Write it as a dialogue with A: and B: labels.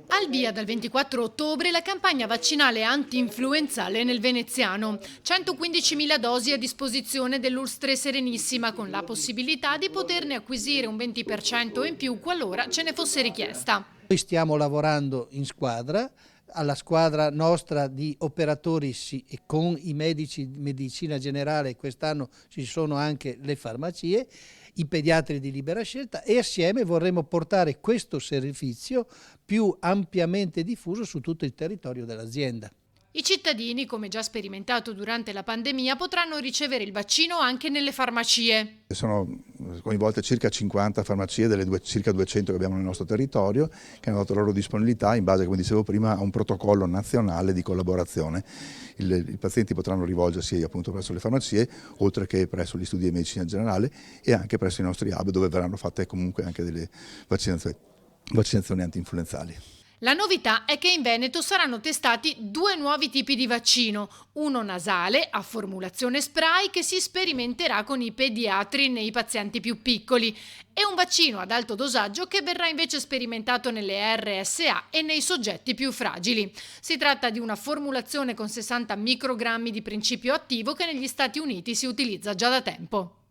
A: Al via dal 24 ottobre la campagna vaccinale anti-influenzale nel Veneziano. 115.000 dosi a disposizione dell'Ulstre Serenissima, con la possibilità di poterne acquisire un 20% in più qualora ce ne fosse richiesta.
B: Noi stiamo lavorando in squadra, alla squadra nostra di operatori e con i medici di medicina generale, quest'anno ci sono anche le farmacie, i pediatri di libera scelta, e assieme vorremmo portare questo servizio più ampiamente diffuso su tutto il territorio dell'azienda.
A: I cittadini, come già sperimentato durante la pandemia, potranno ricevere il vaccino anche nelle farmacie.
C: Sono coinvolte circa 50 farmacie delle circa 200 che abbiamo nel nostro territorio, che hanno dato la loro disponibilità in base, come dicevo prima, a un protocollo nazionale di collaborazione. I pazienti potranno rivolgersi appunto presso le farmacie, oltre che presso gli studi di medicina generale e anche presso i nostri hub, dove verranno fatte comunque anche delle vaccinazioni anti-influenzali.
A: La novità è che in Veneto saranno testati 2 nuovi tipi di vaccino, uno nasale a formulazione spray che si sperimenterà con i pediatri nei pazienti più piccoli e un vaccino ad alto dosaggio che verrà invece sperimentato nelle RSA e nei soggetti più fragili. Si tratta di una formulazione con 60 microgrammi di principio attivo che negli Stati Uniti si utilizza già da tempo.